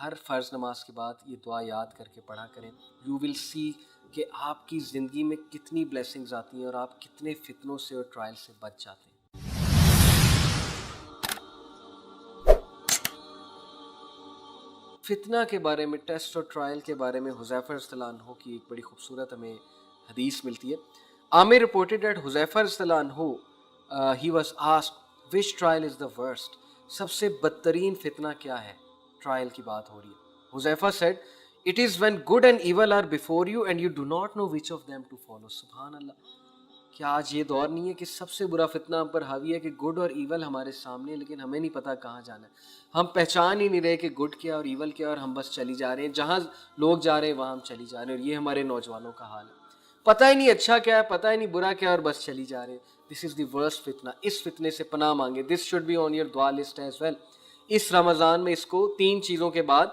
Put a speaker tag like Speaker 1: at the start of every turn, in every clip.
Speaker 1: ہر فرض نماز کے بعد یہ دعا یاد کر کے پڑھا کریں. یو ول سی کہ آپ کی زندگی میں کتنی بلیسنگز آتی ہیں اور آپ کتنے فتنوں سے اور ٹرائل سے بچ جاتے ہیں. فتنہ کے بارے میں، ٹیسٹ اور ٹرائل کے بارے میں حذیفہ رضی اللہ عنہ کی ایک بڑی خوبصورت ہمیں حدیث ملتی ہے. عامر reported that حذیفہ رضی اللہ عنہ he was asked which trial is the worst. سب سے بدترین فتنہ کیا ہے؟ ٹرائل کی بات ہو رہی ہے. Huzaifa said it is when good and evil are before you and you do not know which of them to follow. سبحان اللہ. کیا آج یہ دور نہیں ہے کہ سب سے برا فتنہ ہم پر حاوی ہے کہ گڈ اور ایول ہمارے سامنے ہے لیکن ہمیں نہیں پتا کہاں جانا ہے. ہم پہچان ہی نہیں رہے کہ گڈ کیا اور ایول کیا، اور ہم بس چلی جا رہے ہیں، جہاں لوگ جا رہے ہیں وہاں ہم چلی جا رہے ہیں. اور یہ ہمارے نوجوانوں کا حال ہے، پتہ ہی نہیں اچھا کیا ہے، پتہ ہی نہیں برا کیا ہے، اور بس چلی جا رہے ہیں. دس از دی ورسٹ فتنہ. اس فتنے سے پناہ مانگے. This should be on your دعا لسٹ ایز ویل. اس رمضان میں اس کو 3 چیزوں کے بعد،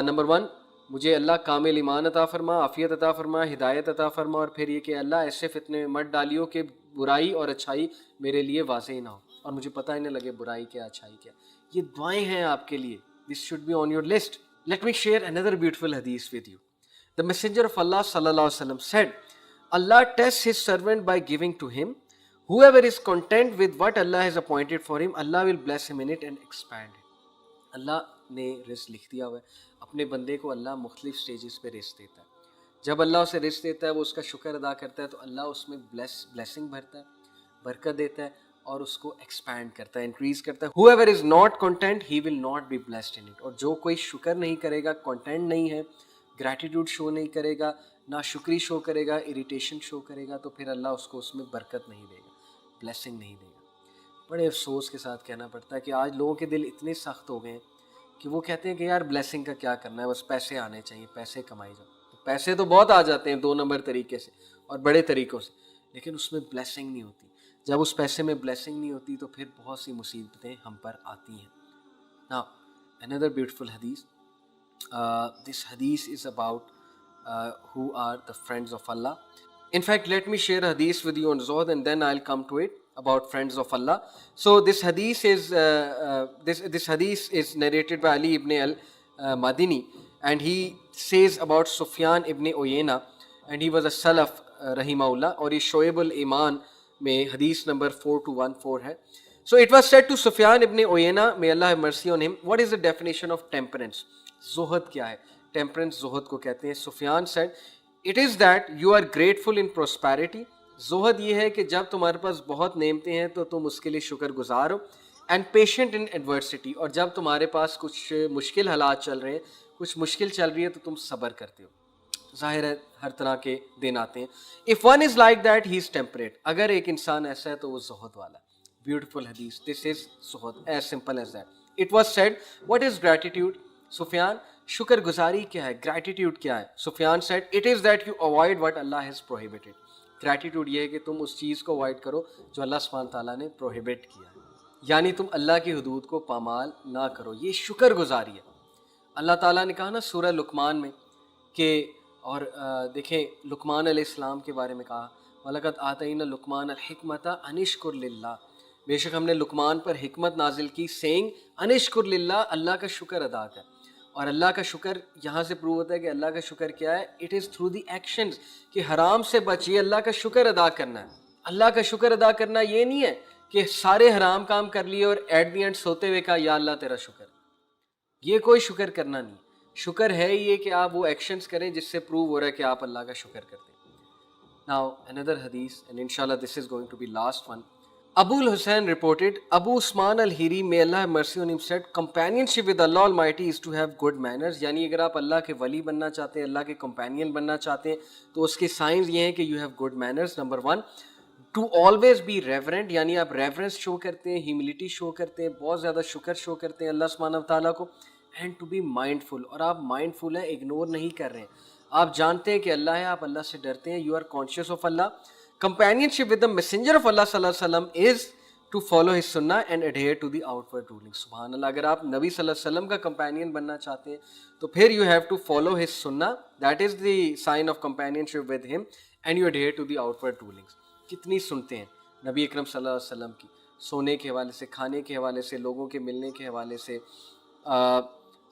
Speaker 1: نمبر 1 مجھے اللہ کامل ایمان عطا فرما، عافیت عطا فرما، ہدایت عطا فرما، اور پھر یہ کہ اللہ ایسے فتنے میں مت ڈالیو کہ برائی اور اچھائی میرے لیے واضح نہ ہو اور مجھے پتہ ہی نہ لگے برائی کیا اچھائی کیا. یہ دعائیں ہیں آپ کے لیے. This should be on your list. Let me share another beautiful hadith with you. The messenger of Allah sallallahu alaihi wasallam said, Allah tests his servant by giving to him. Whoever is content with what Allah has appointed for him, Allah will bless him in it and expand it. اللہ نے رزق لکھ دیا ہوا ہے. اپنے بندے کو اللہ مختلف سٹیجز پہ رزق دیتا ہے. جب اللہ اسے رزق دیتا ہے وہ اس کا شکر ادا کرتا ہے تو اللہ اس میں بلیسنگ بھرتا ہے، برکت دیتا ہے اور اس کو ایکسپینڈ کرتا ہے، انکریز کرتا ہے. whoever is not content he will not be blessed in it. اور جو کوئی شکر نہیں کرے گا، کنٹینٹ نہیں ہے، گریٹیٹیوڈ شو نہیں کرے گا، ناشکری شو کرے گا، اریٹیشن شو کرے گا، تو پھر اللہ اس کو اس میں برکت نہیں دے گا، بلیسنگ نہیں دے گا. بڑے افسوس کے ساتھ کہنا پڑتا ہے کہ آج لوگوں کے دل اتنے سخت ہو گئے ہیں کہ وہ کہتے ہیں کہ یار بلیسنگ کا کیا کرنا ہے، بس پیسے آنے چاہیے، پیسے کمائی جاؤ. پیسے تو بہت آ جاتے ہیں 2 نمبر طریقے سے اور بڑے طریقوں سے، لیکن اس میں بلیسنگ نہیں ہوتی. جب اس پیسے میں بلیسنگ نہیں ہوتی تو پھر بہت سی مصیبتیں ہم پر آتی ہیں. Now, another beautiful hadith. This hadith is about who are the friends of Allah. In fact, let me share a hadith with you on Zuhd and then I'll come to it about friends of Allah. So this hadith is this hadith is narrated by Ali ibn al-Madini, and he says about Sufyan ibn Uyayna, and he was a Salaf rahimahullah, اور یہ شعب الایمان میں حدیث number 4214 ہے. So it was said to Sufyan ibn Uyayna, may Allah have mercy on him, what is the definition of temperance? زہد کیا ہے؟ Temperance زہد کو کہتے ہیں. سفیان said it is that you are grateful in prosperity. زہد یہ ہے کہ جب تمہارے پاس بہت نعمتیں ہیں تو تم اس کے لیے شکر گزار ہو. اینڈ پیشنٹ ان ایڈورسٹی، اور جب تمہارے پاس کچھ مشکل حالات چل رہے ہیں، کچھ مشکل چل رہی ہے تو تم صبر کرتے ہو. ظاہر ہے ہر طرح کے دن آتے ہیں. if one is like that he is temperate. اگر ایک انسان ایسا ہے تو وہ زہد والا ہے. بیوٹیفل حدیث. this is Zuhd, as simple as that. it was said what is gratitude? سفیان شکر گزاری کیا ہے، گریٹیٹیوڈ کیا ہے؟ سفیان said it is that you avoid what Allah has prohibited. Gratitude یہ ہے کہ تم اس چیز کو اوائڈ کرو جو اللہ سبحانہ تعالیٰ نے پروہیبٹ کیا ہے، یعنی تم اللہ کی حدود کو پامال نہ کرو. یہ شکر گزاری ہے. اللہ تعالیٰ نے کہا نا سورہ لقمان میں کہ، اور دیکھیں لقمان علیہ السلام کے بارے میں کہا وَلَقَدْ آتَيْنَا لُقْمَانَ الْحِكْمَةَ أَنِ اشْكُرْ لِلَّهِ. بے شک ہم نے لقمان پر حکمت نازل کی سینگ ان اشکر للہ، اللہ کا شکر ادا کر. اور اللہ کا شکر یہاں سے پروو ہوتا ہے کہ اللہ کا شکر کیا ہے؟ It is through the actions, کہ حرام سے بچیے، اللہ کا شکر ادا کرنا ہے. اللہ کا شکر ادا کرنا یہ نہیں ہے کہ سارے حرام کام کر لیے اور ایٹ دی اینڈ سوتے ہوئے کہا یا اللہ تیرا شکر. یہ کوئی شکر کرنا نہیں. شکر ہے یہ کہ آپ وہ ایکشنز کریں جس سے پروو ہو رہا ہے کہ آپ اللہ کا شکر کرتے ہیں. Now another hadith, and inshallah this is going to be last one. Abu al-Hussein reported, Abu Usman al-Hiri, may Allah have mercy on him, said, companionship with Allah Almighty is to have good manners. یعنی اگر آپ اللہ کے ولی بننا چاہتے ہیں، اللہ کے companion بننا چاہتے ہیں تو اس کے سائنز یہ ہیں کہ you have good manners. Number 1, to always be reverent، یعنی آپ ریورنس شو کرتے ہیں، ہیوملٹی شو کرتے ہیں، بہت زیادہ شکر شو کرتے ہیں اللہ سبحانہ تعالیٰ کو. اینڈ ٹو بی مائنڈفل، اور آپ مائنڈفل ہیں، اگنور نہیں کر رہے ہیں، آپ جانتے ہیں کہ اللہ ہے، آپ اللہ سے ڈرتے ہیں. You are conscious of Allah. Companionship with the messenger of Allah صلی اللہ علیہ وسلم is to follow his sunnah and adhere to the outward rulings. سبحان اللہ. اگر آپ نبی صلی اللہ علیہ وسلم کا کمپینین بننا چاہتے ہیں تو پھر you have to follow his sunnah. That is the sign of companionship with him, and you adhere to the outward rulings. کتنی سنتے ہیں نبی اکرم صلی اللہ علیہ وسلم کی، سونے کے حوالے سے، کھانے کے حوالے سے، لوگوں کے ملنے کے حوالے سے،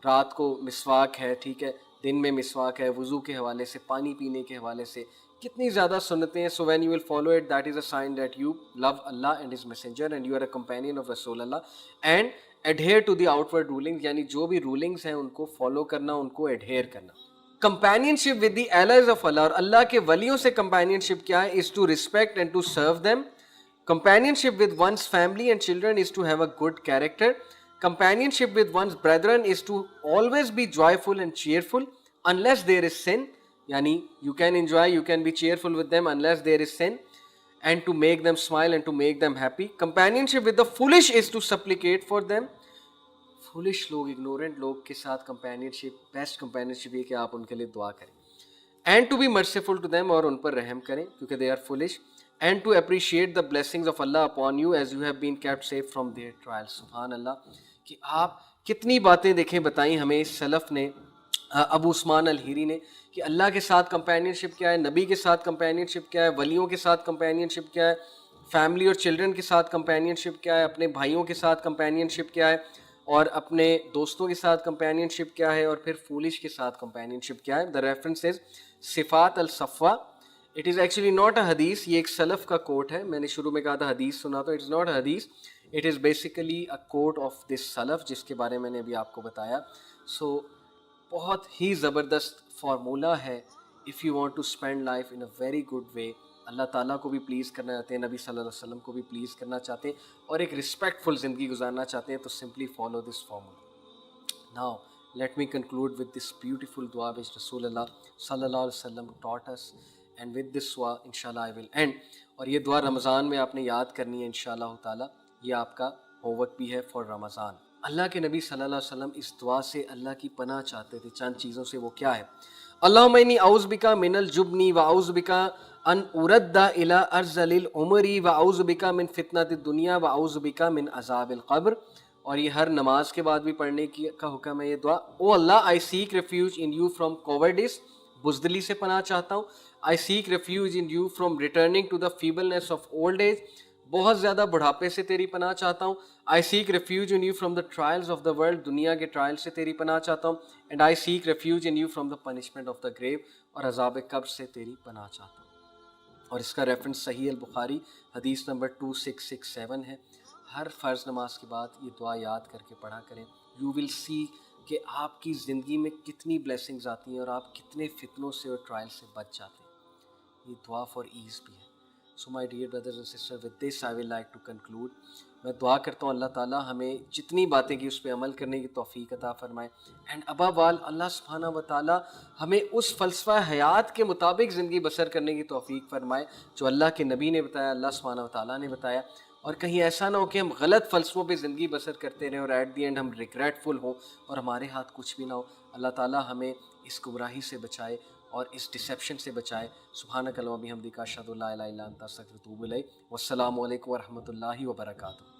Speaker 1: رات کو مسواک ہے, ٹھیک ہے, دن میں مسواک ہے, وضو کے حوالے سے, پانی پینے کے حوالے سے کتنی زیادہ سنتیں ہیں. So when you will follow it, that is a sign that you love Allah and his messenger and you are a companion of Rasool Allah. And adhere to the outward ruling, یعنی جو بھی رولنگس ہیں ان کو فالو کرنا, ان کو adhere کرنا. Companionship with the allies of Allah, اور اللہ کے ولیوں سے کمپینین شپ کیا ہے, is to respect and to serve them. Companionship with one's family and children is to have a good character. Companionship with one's brethren is to always be joyful and cheerful unless there is sin. Yani you can enjoy, you can be cheerful with them unless there is sin, and to make them smile and to make them happy. Companionship with the foolish is to supplicate for them. Foolish لوگ, ignorant لوگ کے ساتھ companionship, best companionship یہ کہ آپ ان کے لیے دعا کریں. And to be merciful to them, اور ان پر رحم کریں کیونکہ they are foolish. And to appreciate the blessings of Allah upon you as you have been kept safe from their trials. سبحان اللہ, کہ آپ کتنی باتیں دیکھیں بتائیں ہمیں سلف نے, ابو عثمان الہیری نے, کہ اللہ کے ساتھ کمپینینشپ کیا ہے, نبی کے ساتھ کمپینینشپ کیا ہے, ولیوں کے ساتھ کمپینینشپ کیا ہے, فیملی اور چلڈرن کے ساتھ کمپینینشپ کیا ہے, اپنے بھائیوں کے ساتھ کمپینینشپ کیا ہے, اور اپنے دوستوں کے ساتھ کمپینینشپ کیا ہے, اور پھر فولش کے ساتھ کمپینینشپ کیا ہے. دا ریفرنس از صفات الصفوہ. It is actually not a حدیث, یہ ایک سلف کا کوٹ ہے. میں نے شروع میں کہا تھا حدیث سنا, تو اٹ از ناٹ اے حدیث, it is basically a quote of this سلف جس کے بارے میں نے ابھی آپ کو بتایا. سو بہت ہی زبردست فارمولہ ہے. If you want to spend life in a very good way, Allah تعالیٰ کو بھی پلیز کرنا چاہتے ہیں, نبی صلی اللہ علیہ وسلم کو بھی پلیز کرنا چاہتے ہیں, اور ایک رسپیکٹفل زندگی گزارنا چاہتے ہیں, تو simply follow this formula. Now let me conclude with this beautiful dua which Rasulullah sallallahu alaihi wasallam taught us, and with this dua inshallah I will end. اور یہ دعا رمضان میں آپ نے یاد کرنی ہے انشاءاللہ تعالی, یہ آپ کا ہوم ورک بھی ہے فار رمضان. اللہ کے نبی صلی اللہ علیہ وسلم اس دعا سے اللہ کی پناہ چاہتے تھے. چند چیزوں سے, وہ کیا ہے؟ اللہم انی اعوذ بک من الجبن واعوذ بک ان ارد الی ارذل العمر واعوذ بک من فتنۃ الدنیا واعوذ بک من عذاب القبر. اور یہ ہر نماز کے بعد بھی پڑھنے کا حکم ہے یہ دعا. O Allah, I seek refuge in you from cowardice, بزدلی سے پناہ چاہتا ہوں. I seek refuge in you from returning to the feebleness of old age, بہت زیادہ بڑھاپے سے تیری پناہ چاہتا ہوں. I seek refuge in you from the trials of the world, دنیا کے ٹرائل سے تیری پناہ چاہتا ہوں. And I seek refuge in you from the punishment of the گریو, اور عذاب قبر سے تیری پناہ چاہتا ہوں. اور اس کا ریفرنس صحیح البخاری حدیث نمبر 2667 ہے. ہر فرض نماز کے بعد یہ دعا یاد کر کے پڑھا کریں. یو ول سی کہ آپ کی زندگی میں کتنی بلیسنگز آتی ہیں اور آپ کتنے فتنوں سے اور ٹرائل سے بچ جاتے ہیں. یہ دعا فار ایز بھی ہے. So my dear brothers and sister, with this I will like to conclude. میں دعا کرتا ہوں اللہ تعالیٰ ہمیں جتنی باتیں کی اس پہ عمل کرنے کی توفیق عطا فرمائے, اینڈ ابو آل اللہ سبحانہ و تعالیٰ ہمیں اس فلسفہ حیات کے مطابق زندگی بسر کرنے کی توفیق فرمائے جو اللہ کے نبی نے بتایا, اللہ سبحانہ و تعالیٰ نے بتایا. اور کہیں ایسا نہ ہو کہ ہم غلط فلسفوں پہ زندگی بسر کرتے رہیں اور ایٹ دی اینڈ ہم ریگریٹفل ہوں اور ہمارے ہاتھ کچھ بھی نہ ہو. اللہ تعالیٰ ہمیں اس گمراہی سے بچائے اور اس ڈسیپشن سے بچائے. سبحانک اللہم و بحمدک اشہد ان لا الہ الا انت استغفرک و اتوب الیک. والسلام علیکم ورحمۃ اللہ وبرکاتہ.